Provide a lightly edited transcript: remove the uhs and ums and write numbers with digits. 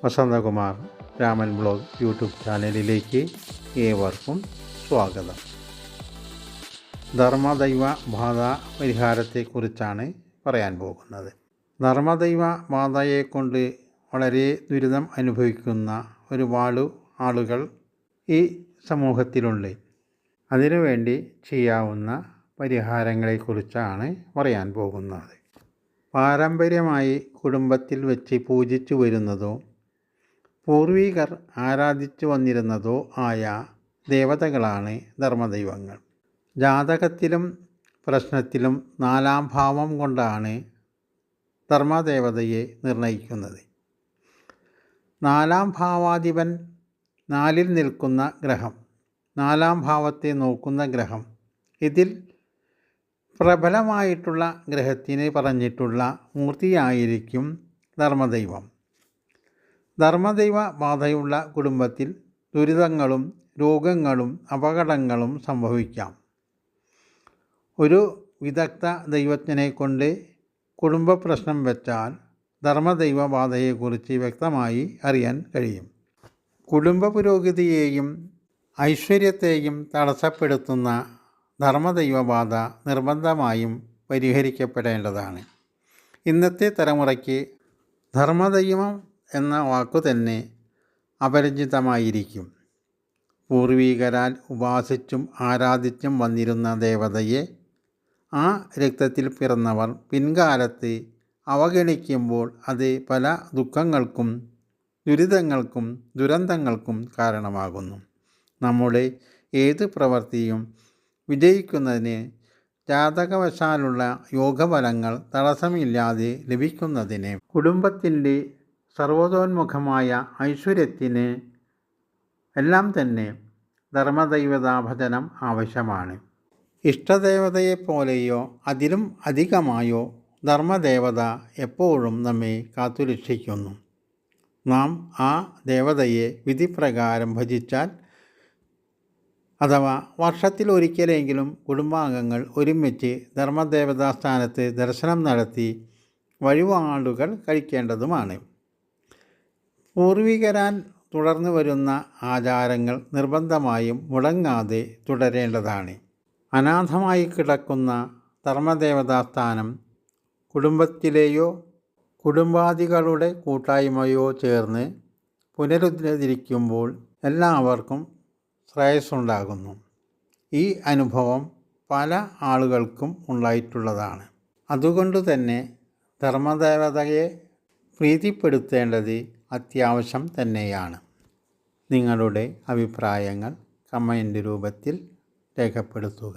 Vasanthakumar Raman blog YouTube ചാനലിലേക്ക് ഏവർക്കും സ്വാഗതം. ധർമ്മദൈവ ബാധ പരിഹാരത്തെക്കുറിച്ചാണ് പറയാൻ പോകുന്നത്. ധർമ്മദൈവ ബാധയെക്കൊണ്ട് വളരെ ദുരിതം അനുഭവിക്കുന്ന ഒരുപാട് ആളുകൾ ഈ സമൂഹത്തിലുണ്ട്. അതിനുവേണ്ടി ചെയ്യാവുന്ന പരിഹാരങ്ങളെക്കുറിച്ചാണ് പറയാൻ പോകുന്നത്. പാരമ്പര്യമായി കുടുംബത്തിൽ വെച്ച് പൂജിച്ചു വരുന്നതോ പൂർവികർ ആരാധിച്ചു വന്നിരുന്നതോ ആയ ദേവതകളാണ് ധർമ്മദൈവങ്ങൾ. ജാതകത്തിലും പ്രശ്നത്തിലും 4-ാം ഭാവം കൊണ്ടാണ് ധർമ്മദേവതയെ നിർണയിക്കുന്നത്. 4-ാം ഭാവാധിപൻ 4-ൽ നിൽക്കുന്ന ഗ്രഹം, 4-ാം ഭാവത്തെ നോക്കുന്ന ഗ്രഹം, ഇതിൽ പ്രബലമായിട്ടുള്ള ഗ്രഹത്തിന് പറഞ്ഞിട്ടുള്ള മൂർത്തിയായിരിക്കും ധർമ്മദൈവം. ധർമ്മദൈവ ബാധയുള്ള കുടുംബത്തിൽ ദുരിതങ്ങളും രോഗങ്ങളും അപകടങ്ങളും സംഭവിക്കാം. ഒരു വിദഗ്ധ ദൈവജ്ഞനെ കൊണ്ട് കുടുംബ പ്രശ്നം വെച്ചാൽ ധർമ്മദൈവ ബാധയെക്കുറിച്ച് വ്യക്തമായി അറിയാൻ കഴിയും. കുടുംബ പുരോഗതിയെയും ഐശ്വര്യത്തെയും തടസ്സപ്പെടുത്തുന്ന ധർമ്മദൈവ ബാധ നിർബന്ധമായും പരിഹരിക്കപ്പെടേണ്ടതാണ്. ഇന്നത്തെ തലമുറയ്ക്ക് ധർമ്മദൈവം എന്ന വാക്കു തന്നെ അപരിചിതമായിരിക്കും. പൂർവികരാൽ ഉപാസിച്ചും ആരാധിച്ചും വന്നിരുന്ന ദേവതയെ ആ രക്തത്തിൽ പിറന്നവർ പിൻകാലത്ത് അവഗണിക്കുമ്പോൾ അത് പല ദുഃഖങ്ങൾക്കും ദുരിതങ്ങൾക്കും ദുരന്തങ്ങൾക്കും കാരണമാകുന്നു. നമ്മുടെ ഏത് പ്രവൃത്തിയും വിജയിക്കുന്നതിന് ജാതകവശാലുള്ള യോഗഫലങ്ങൾ തടസ്സമില്ലാതെ ലഭിക്കുന്നതിന് കുടുംബത്തിൻ്റെ സർവതോന്മുഖമായ ഐശ്വര്യത്തിന് എല്ലാം തന്നെ ധർമ്മദൈവതാഭജനം ആവശ്യമാണ്. ഇഷ്ടദേവതയെപ്പോലെയോ അതിലും അധികമായോ ധർമ്മദേവത എപ്പോഴും നമ്മെ കാത്തുരക്ഷിക്കുന്നു. നാം ആ ദേവതയെ വിധിപ്രകാരം ഭജിച്ചാൽ, അഥവാ വർഷത്തിലൊരിക്കലെങ്കിലും കുടുംബാംഗങ്ങൾ ഒരുമിച്ച് ധർമ്മദേവതാ സ്ഥാനത്ത് ദർശനം നടത്തി വഴിപാടുകൾ കഴിക്കേണ്ടതുമാണ്. പൂർവികരാൽ തുടർന്നു വരുന്ന ആചാരങ്ങൾ നിർബന്ധമായും മുടങ്ങാതെ തുടരേണ്ടതാണ്. അനാഥമായി കിടക്കുന്ന ധർമ്മദേവതാ സ്ഥാനം കുടുംബത്തിലെയോ കുടുംബാദികളുടെ കൂട്ടായ്മയോ ചേർന്ന് പുനരുദ്ധരിക്കുമ്പോൾ എല്ലാവർക്കും ശ്രേയസ്സുണ്ടാകുന്നു. ഈ അനുഭവം പല ആളുകൾക്കും ഉണ്ടായിട്ടുള്ളതാണ്. അതുകൊണ്ട് തന്നെ ധർമ്മദേവതയെ പ്രീതിപ്പെടുത്തേണ്ടത് അത്യാവശ്യം തന്നെയാണ്. നിങ്ങളുടെ അഭിപ്രായങ്ങൾ കമൻ്റ് രൂപത്തിൽ രേഖപ്പെടുത്തുക.